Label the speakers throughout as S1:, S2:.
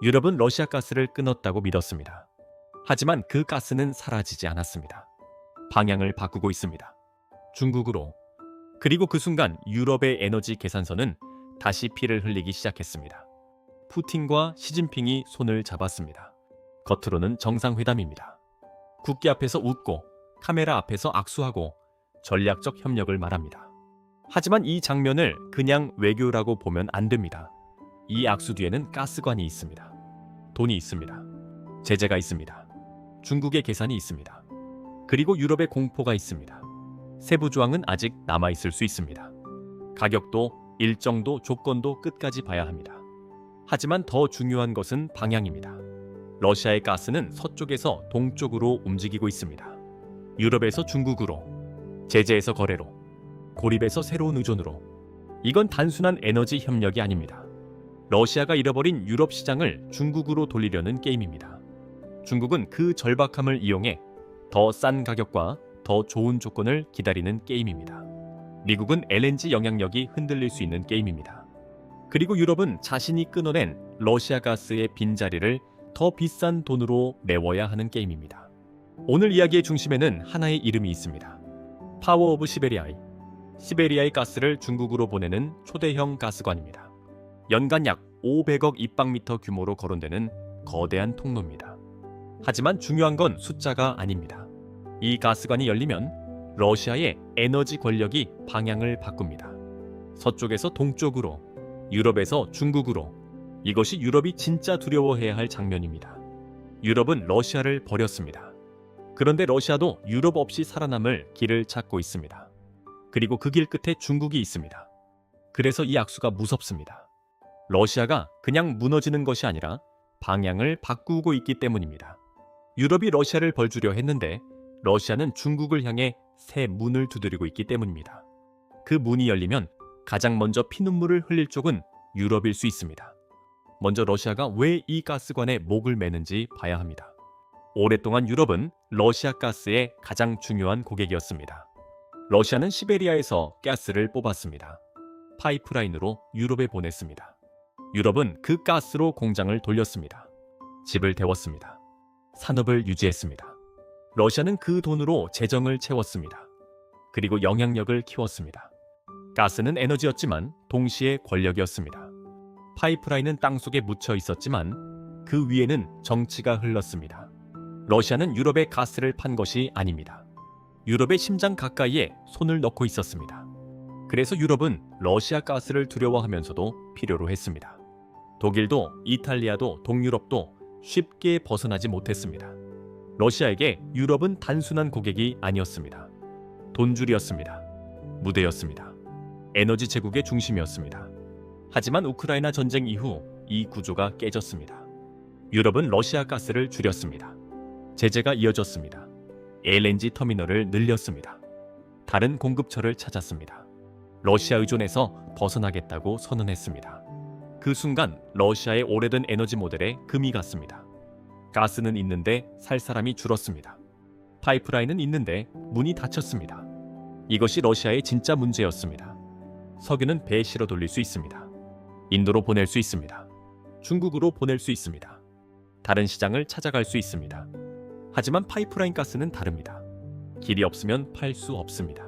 S1: 유럽은 러시아 가스를 끊었다고 믿었습니다. 하지만 그 가스는 사라지지 않았습니다. 방향을 바꾸고 있습니다. 중국으로. 그리고 그 순간 유럽의 에너지 계산서는 다시 피를 흘리기 시작했습니다. 푸틴과 시진핑이 손을 잡았습니다. 겉으로는 정상회담입니다. 국기 앞에서 웃고 카메라 앞에서 악수하고 전략적 협력을 말합니다. 하지만 이 장면을 그냥 외교라고 보면 안 됩니다. 이 악수 뒤에는 가스관이 있습니다. 돈이 있습니다. 제재가 있습니다. 중국의 계산이 있습니다. 그리고 유럽의 공포가 있습니다. 세부 조항은 아직 남아있을 수 있습니다. 가격도, 일정도, 조건도 끝까지 봐야 합니다. 하지만 더 중요한 것은 방향입니다. 러시아의 가스는 서쪽에서 동쪽으로 움직이고 있습니다. 유럽에서 중국으로, 제재에서 거래로, 고립에서 새로운 의존으로. 이건 단순한 에너지 협력이 아닙니다. 러시아가 잃어버린 유럽 시장을 중국으로 돌리려는 게임입니다. 중국은 그 절박함을 이용해 더 싼 가격과 더 좋은 조건을 기다리는 게임입니다. 미국은 LNG 영향력이 흔들릴 수 있는 게임입니다. 그리고 유럽은 자신이 끊어낸 러시아 가스의 빈자리를 더 비싼 돈으로 메워야 하는 게임입니다. 오늘 이야기의 중심에는 하나의 이름이 있습니다. 파워 오브 시베리아이. 시베리아의 가스를 중국으로 보내는 초대형 가스관입니다. 연간 약 500억 입방미터 규모로 거론되는 거대한 통로입니다. 하지만 중요한 건 숫자가 아닙니다. 이 가스관이 열리면 러시아의 에너지 권력이 방향을 바꿉니다. 서쪽에서 동쪽으로, 유럽에서 중국으로. 이것이 유럽이 진짜 두려워해야 할 장면입니다. 유럽은 러시아를 버렸습니다. 그런데 러시아도 유럽 없이 살아남을 길을 찾고 있습니다. 그리고 그 길 끝에 중국이 있습니다. 그래서 이 악수가 무섭습니다. 러시아가 그냥 무너지는 것이 아니라 방향을 바꾸고 있기 때문입니다. 유럽이 러시아를 벌주려 했는데 러시아는 중국을 향해 새 문을 두드리고 있기 때문입니다. 그 문이 열리면 가장 먼저 피눈물을 흘릴 쪽은 유럽일 수 있습니다. 먼저 러시아가 왜 이 가스관에 목을 매는지 봐야 합니다. 오랫동안 유럽은 러시아 가스의 가장 중요한 고객이었습니다. 러시아는 시베리아에서 가스를 뽑았습니다. 파이프라인으로 유럽에 보냈습니다. 유럽은 그 가스로 공장을 돌렸습니다. 집을 데웠습니다. 산업을 유지했습니다. 러시아는 그 돈으로 재정을 채웠습니다. 그리고 영향력을 키웠습니다. 가스는 에너지였지만 동시에 권력이었습니다. 파이프라인은 땅속에 묻혀 있었지만 그 위에는 정치가 흘렀습니다. 러시아는 유럽에 가스를 판 것이 아닙니다. 유럽의 심장 가까이에 손을 넣고 있었습니다. 그래서 유럽은 러시아 가스를 두려워하면서도 필요로 했습니다. 독일도 이탈리아도 동유럽도 쉽게 벗어나지 못했습니다. 러시아에게 유럽은 단순한 고객이 아니었습니다. 돈줄이었습니다. 무대였습니다. 에너지 제국의 중심이었습니다. 하지만 우크라이나 전쟁 이후 이 구조가 깨졌습니다. 유럽은 러시아 가스를 줄였습니다. 제재가 이어졌습니다. LNG 터미널을 늘렸습니다. 다른 공급처를 찾았습니다. 러시아 의존에서 벗어나겠다고 선언했습니다. 그 순간 러시아의 오래된 에너지 모델에 금이 갔습니다. 가스는 있는데 살 사람이 줄었습니다. 파이프라인은 있는데 문이 닫혔습니다. 이것이 러시아의 진짜 문제였습니다. 석유는 배에 실어 돌릴 수 있습니다. 인도로 보낼 수 있습니다. 중국으로 보낼 수 있습니다. 다른 시장을 찾아갈 수 있습니다. 하지만 파이프라인 가스는 다릅니다. 길이 없으면 팔 수 없습니다.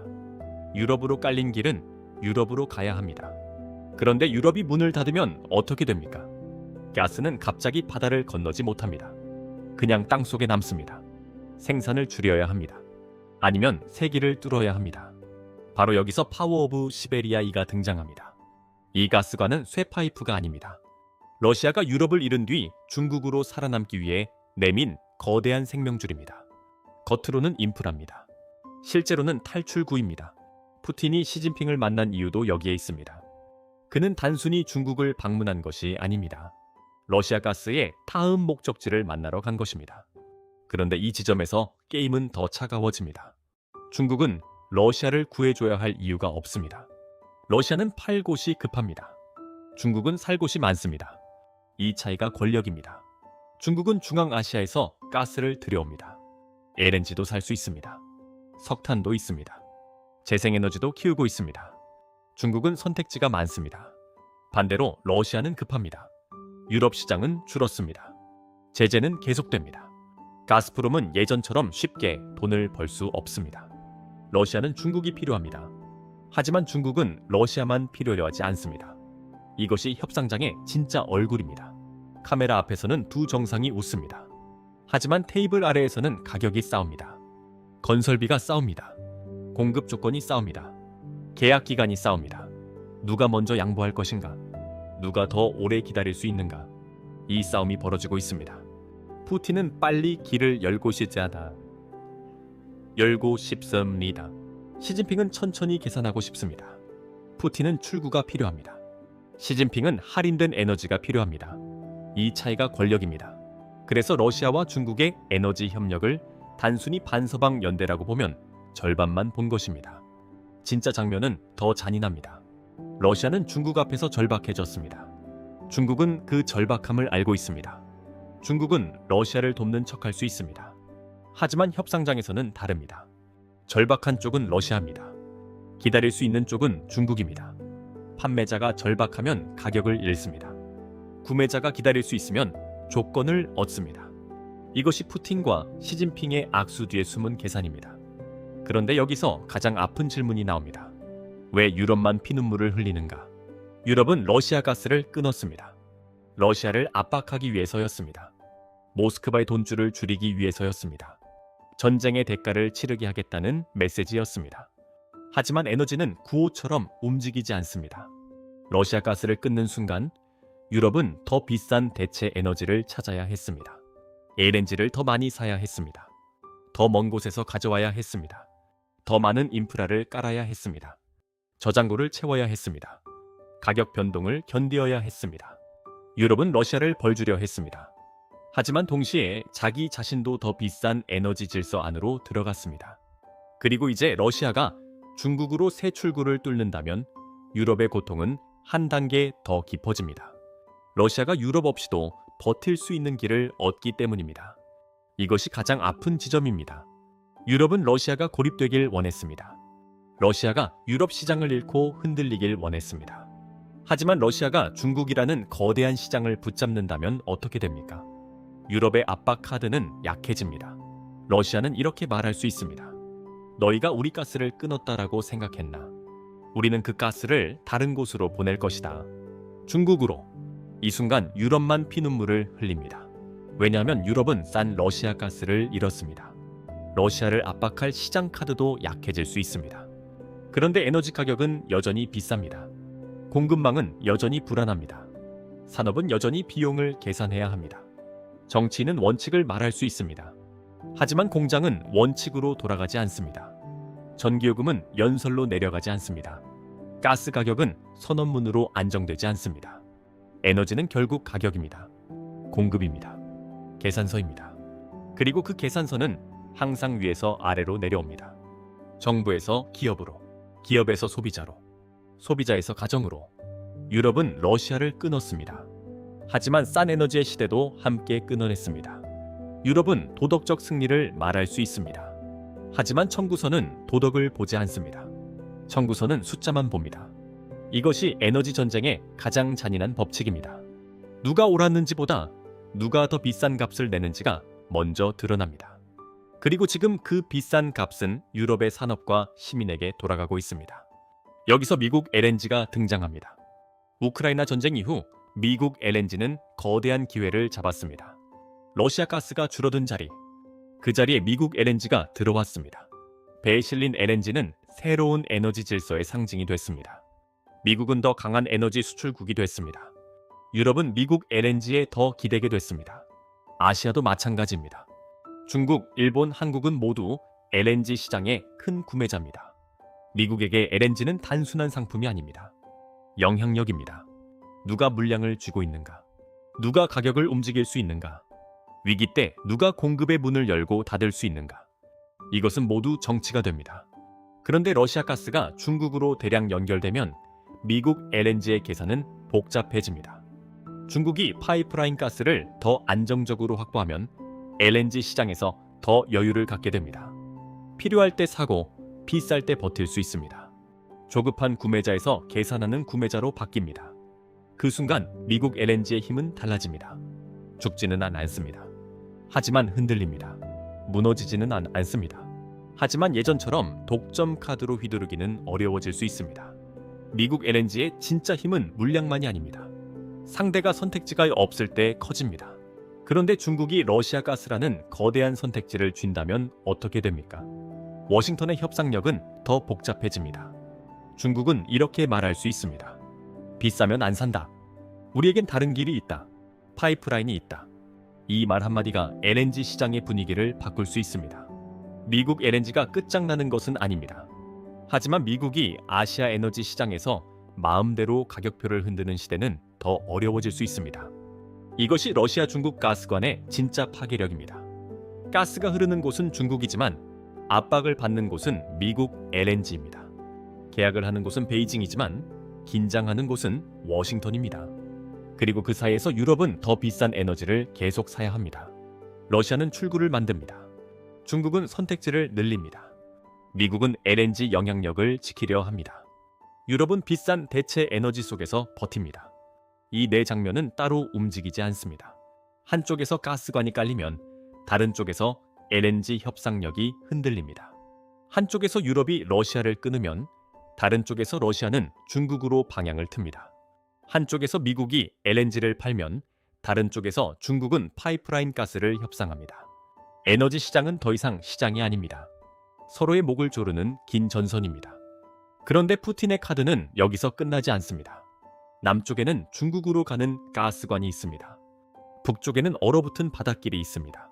S1: 유럽으로 깔린 길은 유럽으로 가야 합니다. 그런데 유럽이 문을 닫으면 어떻게 됩니까? 가스는 갑자기 바다를 건너지 못합니다. 그냥 땅속에 남습니다. 생산을 줄여야 합니다. 아니면 새 길을 뚫어야 합니다. 바로 여기서 파워 오브 시베리아이가 등장합니다. 이 가스관은 쇠파이프가 아닙니다. 러시아가 유럽을 잃은 뒤 중국으로 살아남기 위해 내민 거대한 생명줄입니다. 겉으로는 인프라입니다. 실제로는 탈출구입니다. 푸틴이 시진핑을 만난 이유도 여기에 있습니다. 그는 단순히 중국을 방문한 것이 아닙니다. 러시아 가스의 다음 목적지를 만나러 간 것입니다. 그런데 이 지점에서 게임은 더 차가워집니다. 중국은 러시아를 구해줘야 할 이유가 없습니다. 러시아는 팔 곳이 급합니다. 중국은 살 곳이 많습니다. 이 차이가 권력입니다. 중국은 중앙아시아에서 가스를 들여옵니다. LNG도 살 수 있습니다. 석탄도 있습니다. 재생에너지도 키우고 있습니다. 중국은 선택지가 많습니다. 반대로 러시아는 급합니다. 유럽 시장은 줄었습니다. 제재는 계속됩니다. 가스프롬은 예전처럼 쉽게 돈을 벌 수 없습니다. 러시아는 중국이 필요합니다. 하지만 중국은 러시아만 필요로 하지 않습니다. 이것이 협상장의 진짜 얼굴입니다. 카메라 앞에서는 두 정상이 웃습니다. 하지만 테이블 아래에서는 가격이 싸웁니다. 건설비가 싸웁니다. 공급 조건이 싸웁니다. 계약 기간이 싸웁니다. 누가 먼저 양보할 것인가? 누가 더 오래 기다릴 수 있는가? 이 싸움이 벌어지고 있습니다. 푸틴은 빨리 길을 열고 싶습니다. 시진핑은 천천히 계산하고 싶습니다. 푸틴은 출구가 필요합니다. 시진핑은 할인된 에너지가 필요합니다. 이 차이가 권력입니다. 그래서 러시아와 중국의 에너지 협력을 단순히 반서방 연대라고 보면 절반만 본 것입니다. 진짜 장면은 더 잔인합니다. 러시아는 중국 앞에서 절박해졌습니다. 중국은 그 절박함을 알고 있습니다. 중국은 러시아를 돕는 척할 수 있습니다. 하지만 협상장에서는 다릅니다. 절박한 쪽은 러시아입니다. 기다릴 수 있는 쪽은 중국입니다. 판매자가 절박하면 가격을 잃습니다. 구매자가 기다릴 수 있으면 조건을 얻습니다. 이것이 푸틴과 시진핑의 악수 뒤에 숨은 계산입니다. 그런데 여기서 가장 아픈 질문이 나옵니다. 왜 유럽만 피눈물을 흘리는가? 유럽은 러시아 가스를 끊었습니다. 러시아를 압박하기 위해서였습니다. 모스크바의 돈줄을 줄이기 위해서였습니다. 전쟁의 대가를 치르게 하겠다는 메시지였습니다. 하지만 에너지는 구호처럼 움직이지 않습니다. 러시아 가스를 끊는 순간 유럽은 더 비싼 대체 에너지를 찾아야 했습니다. LNG를 더 많이 사야 했습니다. 더 먼 곳에서 가져와야 했습니다. 더 많은 인프라를 깔아야 했습니다. 저장고를 채워야 했습니다. 가격 변동을 견디어야 했습니다. 유럽은 러시아를 벌주려 했습니다. 하지만 동시에 자기 자신도 더 비싼 에너지 질서 안으로 들어갔습니다. 그리고 이제 러시아가 중국으로 새 출구를 뚫는다면 유럽의 고통은 한 단계 더 깊어집니다. 러시아가 유럽 없이도 버틸 수 있는 길을 얻기 때문입니다. 이것이 가장 아픈 지점입니다. 유럽은 러시아가 고립되길 원했습니다. 러시아가 유럽 시장을 잃고 흔들리길 원했습니다. 하지만 러시아가 중국이라는 거대한 시장을 붙잡는다면 어떻게 됩니까? 유럽의 압박 카드는 약해집니다. 러시아는 이렇게 말할 수 있습니다. 너희가 우리 가스를 끊었다라고 생각했나? 우리는 그 가스를 다른 곳으로 보낼 것이다. 중국으로. 이 순간 유럽만 피눈물을 흘립니다. 왜냐하면 유럽은 싼 러시아 가스를 잃었습니다. 러시아를 압박할 시장 카드도 약해질 수 있습니다. 그런데 에너지 가격은 여전히 비쌉니다. 공급망은 여전히 불안합니다. 산업은 여전히 비용을 계산해야 합니다. 정치인은 원칙을 말할 수 있습니다. 하지만 공장은 원칙으로 돌아가지 않습니다. 전기요금은 연설로 내려가지 않습니다. 가스 가격은 선언문으로 안정되지 않습니다. 에너지는 결국 가격입니다. 공급입니다. 계산서입니다. 그리고 그 계산서는 항상 위에서 아래로 내려옵니다. 정부에서 기업으로, 기업에서 소비자로, 소비자에서 가정으로. 유럽은 러시아를 끊었습니다. 하지만 싼 에너지의 시대도 함께 끊어냈습니다. 유럽은 도덕적 승리를 말할 수 있습니다. 하지만 청구서는 도덕을 보지 않습니다. 청구서는 숫자만 봅니다. 이것이 에너지 전쟁의 가장 잔인한 법칙입니다. 누가 옳았는지보다 누가 더 비싼 값을 내는지가 먼저 드러납니다. 그리고 지금 그 비싼 값은 유럽의 산업과 시민에게 돌아가고 있습니다. 여기서 미국 LNG가 등장합니다. 우크라이나 전쟁 이후 미국 LNG는 거대한 기회를 잡았습니다. 러시아 가스가 줄어든 자리, 그 자리에 미국 LNG가 들어왔습니다. 배에 실린 LNG는 새로운 에너지 질서의 상징이 됐습니다. 미국은 더 강한 에너지 수출국이 됐습니다. 유럽은 미국 LNG에 더 기대게 됐습니다. 아시아도 마찬가지입니다. 중국, 일본, 한국은 모두 LNG 시장의 큰 구매자입니다. 미국에게 LNG는 단순한 상품이 아닙니다. 영향력입니다. 누가 물량을 쥐고 있는가? 누가 가격을 움직일 수 있는가? 위기 때 누가 공급의 문을 열고 닫을 수 있는가? 이것은 모두 정치가 됩니다. 그런데 러시아 가스가 중국으로 대량 연결되면 미국 LNG의 계산은 복잡해집니다. 중국이 파이프라인 가스를 더 안정적으로 확보하면 LNG 시장에서 더 여유를 갖게 됩니다. 필요할 때 사고 비쌀 때 버틸 수 있습니다. 조급한 구매자에서 계산하는 구매자로 바뀝니다. 그 순간 미국 LNG의 힘은 달라집니다. 죽지는 않습니다. 하지만 흔들립니다. 무너지지는 않습니다. 하지만 예전처럼 독점 카드로 휘두르기는 어려워질 수 있습니다. 미국 LNG의 진짜 힘은 물량만이 아닙니다. 상대가 선택지가 없을 때 커집니다. 그런데 중국이 러시아 가스라는 거대한 선택지를 쥔다면 어떻게 됩니까? 워싱턴의 협상력은 더 복잡해집니다. 중국은 이렇게 말할 수 있습니다. 비싸면 안 산다. 우리에겐 다른 길이 있다. 파이프라인이 있다. 이 말 한마디가 LNG 시장의 분위기를 바꿀 수 있습니다. 미국 LNG가 끝장나는 것은 아닙니다. 하지만 미국이 아시아 에너지 시장에서 마음대로 가격표를 흔드는 시대는 더 어려워질 수 있습니다. 이것이 러시아 중국 가스관의 진짜 파괴력입니다. 가스가 흐르는 곳은 중국이지만 압박을 받는 곳은 미국 LNG입니다. 계약을 하는 곳은 베이징이지만 긴장하는 곳은 워싱턴입니다. 그리고 그 사이에서 유럽은 더 비싼 에너지를 계속 사야 합니다. 러시아는 출구를 만듭니다. 중국은 선택지를 늘립니다. 미국은 LNG 영향력을 지키려 합니다. 유럽은 비싼 대체 에너지 속에서 버팁니다. 이 네 장면은 따로 움직이지 않습니다. 한쪽에서 가스관이 깔리면 다른 쪽에서 LNG 협상력이 흔들립니다. 한쪽에서 유럽이 러시아를 끊으면 다른 쪽에서 러시아는 중국으로 방향을 틉니다. 한쪽에서 미국이 LNG를 팔면 다른 쪽에서 중국은 파이프라인 가스를 협상합니다. 에너지 시장은 더 이상 시장이 아닙니다. 서로의 목을 조르는 긴 전선입니다. 그런데 푸틴의 카드는 여기서 끝나지 않습니다. 남쪽에는 중국으로 가는 가스관이 있습니다. 북쪽에는 얼어붙은 바닷길이 있습니다.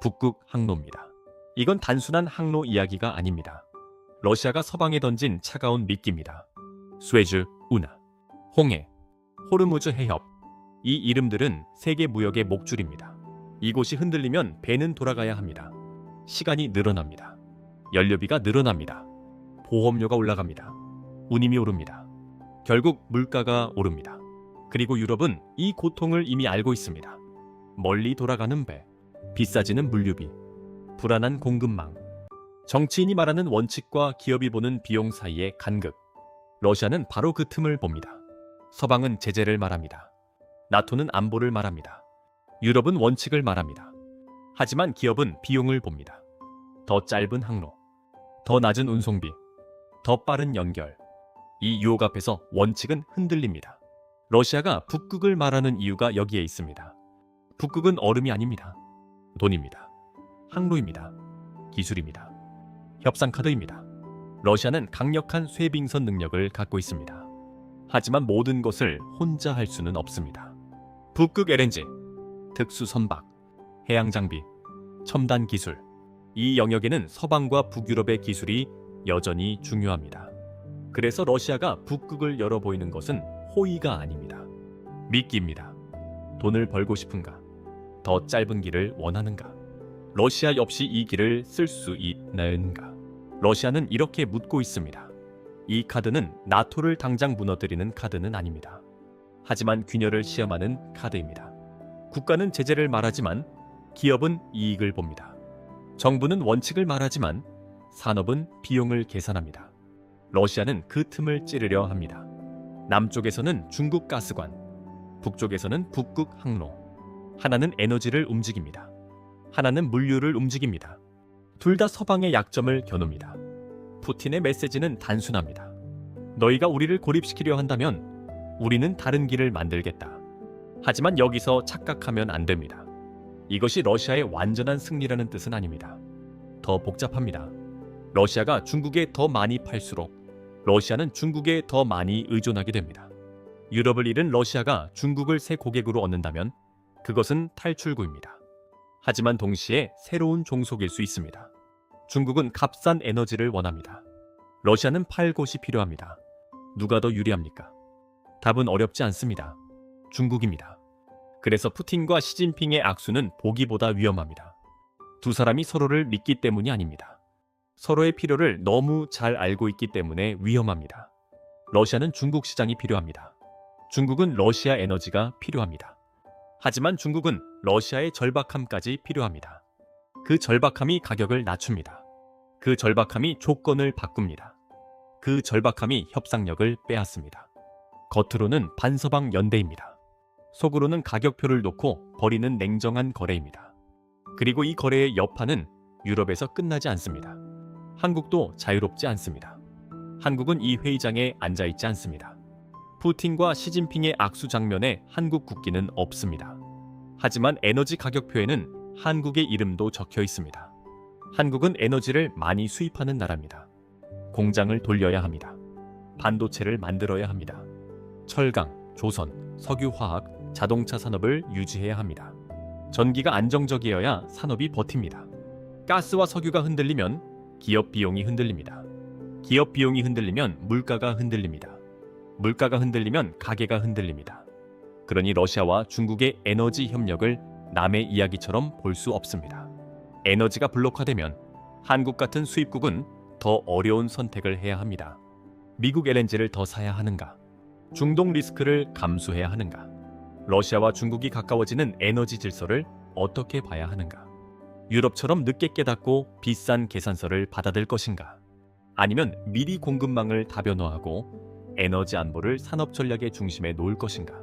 S1: 북극 항로입니다. 이건 단순한 항로 이야기가 아닙니다. 러시아가 서방에 던진 차가운 미끼입니다. 스웨즈, 운하, 홍해, 호르무즈 해협. 이 이름들은 세계 무역의 목줄입니다. 이곳이 흔들리면 배는 돌아가야 합니다. 시간이 늘어납니다. 연료비가 늘어납니다. 보험료가 올라갑니다. 운임이 오릅니다. 결국 물가가 오릅니다. 그리고 유럽은 이 고통을 이미 알고 있습니다. 멀리 돌아가는 배, 비싸지는 물류비, 불안한 공급망, 정치인이 말하는 원칙과 기업이 보는 비용 사이의 간극. 러시아는 바로 그 틈을 봅니다. 서방은 제재를 말합니다. 나토는 안보를 말합니다. 유럽은 원칙을 말합니다. 하지만 기업은 비용을 봅니다. 더 짧은 항로, 더 낮은 운송비, 더 빠른 연결. 이 유혹 앞에서 원칙은 흔들립니다. 러시아가 북극을 말하는 이유가 여기에 있습니다. 북극은 얼음이 아닙니다. 돈입니다. 항로입니다. 기술입니다. 협상 카드입니다. 러시아는 강력한 쇄빙선 능력을 갖고 있습니다. 하지만 모든 것을 혼자 할 수는 없습니다. 북극 LNG, 특수 선박, 해양 장비, 첨단 기술. 이 영역에는 서방과 북유럽의 기술이 여전히 중요합니다. 그래서 러시아가 북극을 열어 보이는 것은 호의가 아닙니다. 미끼입니다. 돈을 벌고 싶은가? 더 짧은 길을 원하는가? 러시아 없이 이 길을 쓸 수 있는가? 러시아는 이렇게 묻고 있습니다. 이 카드는 나토를 당장 무너뜨리는 카드는 아닙니다. 하지만 균열을 시험하는 카드입니다. 국가는 제재를 말하지만 기업은 이익을 봅니다. 정부는 원칙을 말하지만 산업은 비용을 계산합니다. 러시아는 그 틈을 찌르려 합니다. 남쪽에서는 중국 가스관, 북쪽에서는 북극 항로. 하나는 에너지를 움직입니다. 하나는 물류를 움직입니다. 둘 다 서방의 약점을 겨눕니다. 푸틴의 메시지는 단순합니다. 너희가 우리를 고립시키려 한다면 우리는 다른 길을 만들겠다. 하지만 여기서 착각하면 안 됩니다. 이것이 러시아의 완전한 승리라는 뜻은 아닙니다. 더 복잡합니다. 러시아가 중국에 더 많이 팔수록 러시아는 중국에 더 많이 의존하게 됩니다. 유럽을 잃은 러시아가 중국을 새 고객으로 얻는다면 그것은 탈출구입니다. 하지만 동시에 새로운 종속일 수 있습니다. 중국은 값싼 에너지를 원합니다. 러시아는 팔 곳이 필요합니다. 누가 더 유리합니까? 답은 어렵지 않습니다. 중국입니다. 그래서 푸틴과 시진핑의 악수는 보기보다 위험합니다. 두 사람이 서로를 믿기 때문이 아닙니다. 서로의 필요를 너무 잘 알고 있기 때문에 위험합니다. 러시아는 중국 시장이 필요합니다. 중국은 러시아 에너지가 필요합니다. 하지만 중국은 러시아의 절박함까지 필요합니다. 그 절박함이 가격을 낮춥니다. 그 절박함이 조건을 바꿉니다. 그 절박함이 협상력을 빼앗습니다. 겉으로는 반서방 연대입니다. 속으로는 가격표를 놓고 벌이는 냉정한 거래입니다. 그리고 이 거래의 여파는 유럽에서 끝나지 않습니다. 한국도 자유롭지 않습니다. 한국은 이 회의장에 앉아있지 않습니다. 푸틴과 시진핑의 악수 장면에 한국 국기는 없습니다. 하지만 에너지 가격표에는 한국의 이름도 적혀 있습니다. 한국은 에너지를 많이 수입하는 나라입니다. 공장을 돌려야 합니다. 반도체를 만들어야 합니다. 철강, 조선, 석유화학, 자동차 산업을 유지해야 합니다. 전기가 안정적이어야 산업이 버팁니다. 가스와 석유가 흔들리면 기업 비용이 흔들립니다. 기업 비용이 흔들리면 물가가 흔들립니다. 물가가 흔들리면 가게가 흔들립니다. 그러니 러시아와 중국의 에너지 협력을 남의 이야기처럼 볼 수 없습니다. 에너지가 블록화되면 한국 같은 수입국은 더 어려운 선택을 해야 합니다. 미국 LNG를 더 사야 하는가? 중동 리스크를 감수해야 하는가? 러시아와 중국이 가까워지는 에너지 질서를 어떻게 봐야 하는가? 유럽처럼 늦게 깨닫고 비싼 계산서를 받아들 것인가? 아니면 미리 공급망을 다변화하고 에너지 안보를 산업 전략의 중심에 놓을 것인가?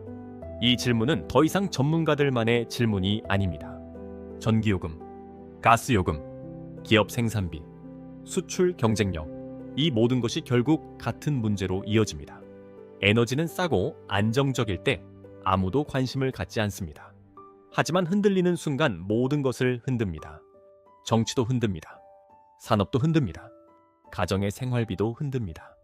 S1: 이 질문은 더 이상 전문가들만의 질문이 아닙니다. 전기요금, 가스요금, 기업 생산비, 수출 경쟁력, 이 모든 것이 결국 같은 문제로 이어집니다. 에너지는 싸고 안정적일 때 아무도 관심을 갖지 않습니다. 하지만 흔들리는 순간 모든 것을 흔듭니다. 정치도 흔듭니다. 산업도 흔듭니다. 가정의 생활비도 흔듭니다.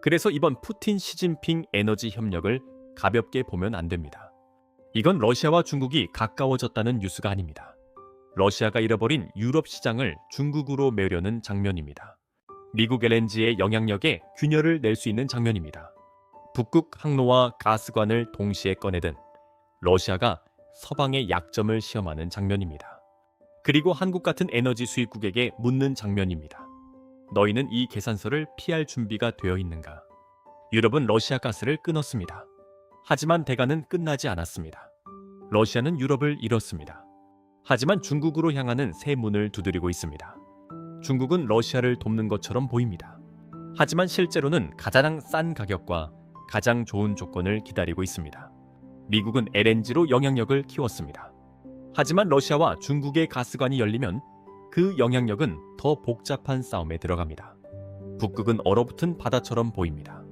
S1: 그래서 이번 푸틴 시진핑 에너지 협력을 가볍게 보면 안 됩니다. 이건 러시아와 중국이 가까워졌다는 뉴스가 아닙니다. 러시아가 잃어버린 유럽 시장을 중국으로 메려는 장면입니다. 미국 LNG의 영향력에 균열을 낼 수 있는 장면입니다. 북극 항로와 가스관을 동시에 꺼내든 러시아가 서방의 약점을 시험하는 장면입니다. 그리고 한국 같은 에너지 수입국에게 묻는 장면입니다. 너희는 이 계산서를 피할 준비가 되어 있는가? 유럽은 러시아 가스를 끊었습니다. 하지만 대가는 끝나지 않았습니다. 러시아는 유럽을 잃었습니다. 하지만 중국으로 향하는 새 문을 두드리고 있습니다. 중국은 러시아를 돕는 것처럼 보입니다. 하지만 실제로는 가장 싼 가격과 가장 좋은 조건을 기다리고 있습니다. 미국은 LNG로 영향력을 키웠습니다. 하지만 러시아와 중국의 가스관이 열리면 그 영향력은 더 복잡한 싸움에 들어갑니다. 북극은 얼어붙은 바다처럼 보입니다.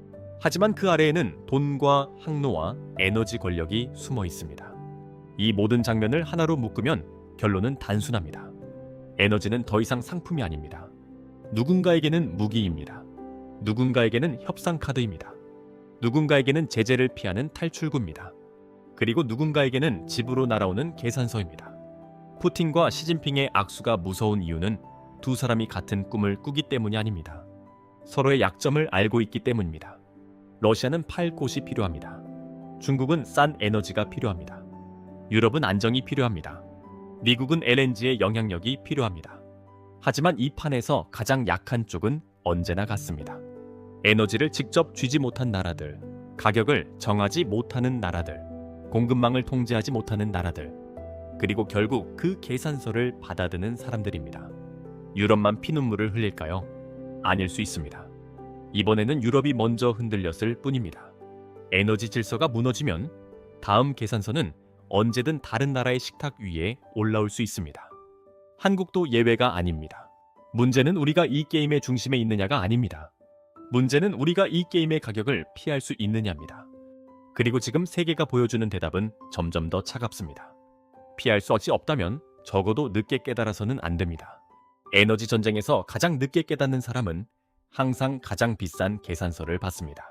S1: 하지만 그 아래에는 돈과 항로와 에너지 권력이 숨어 있습니다. 이 모든 장면을 하나로 묶으면 결론은 단순합니다. 에너지는 더 이상 상품이 아닙니다. 누군가에게는 무기입니다. 누군가에게는 협상 카드입니다. 누군가에게는 제재를 피하는 탈출구입니다. 그리고 누군가에게는 집으로 날아오는 계산서입니다. 푸틴과 시진핑의 악수가 무서운 이유는 두 사람이 같은 꿈을 꾸기 때문이 아닙니다. 서로의 약점을 알고 있기 때문입니다. 러시아는 팔 곳이 필요합니다. 중국은 싼 에너지가 필요합니다. 유럽은 안정이 필요합니다. 미국은 LNG의 영향력이 필요합니다. 하지만 이 판에서 가장 약한 쪽은 언제나 같습니다. 에너지를 직접 쥐지 못한 나라들, 가격을 정하지 못하는 나라들, 공급망을 통제하지 못하는 나라들, 그리고 결국 그 계산서를 받아드는 사람들입니다. 유럽만 피눈물을 흘릴까요? 아닐 수 있습니다. 이번에는 유럽이 먼저 흔들렸을 뿐입니다. 에너지 질서가 무너지면 다음 계산서는 언제든 다른 나라의 식탁 위에 올라올 수 있습니다. 한국도 예외가 아닙니다. 문제는 우리가 이 게임의 중심에 있느냐가 아닙니다. 문제는 우리가 이 게임의 가격을 피할 수 있느냐입니다. 그리고 지금 세계가 보여주는 대답은 점점 더 차갑습니다. 피할 수 없다면 적어도 늦게 깨달아서는 안 됩니다. 에너지 전쟁에서 가장 늦게 깨닫는 사람은 항상 가장 비싼 계산서를 받습니다.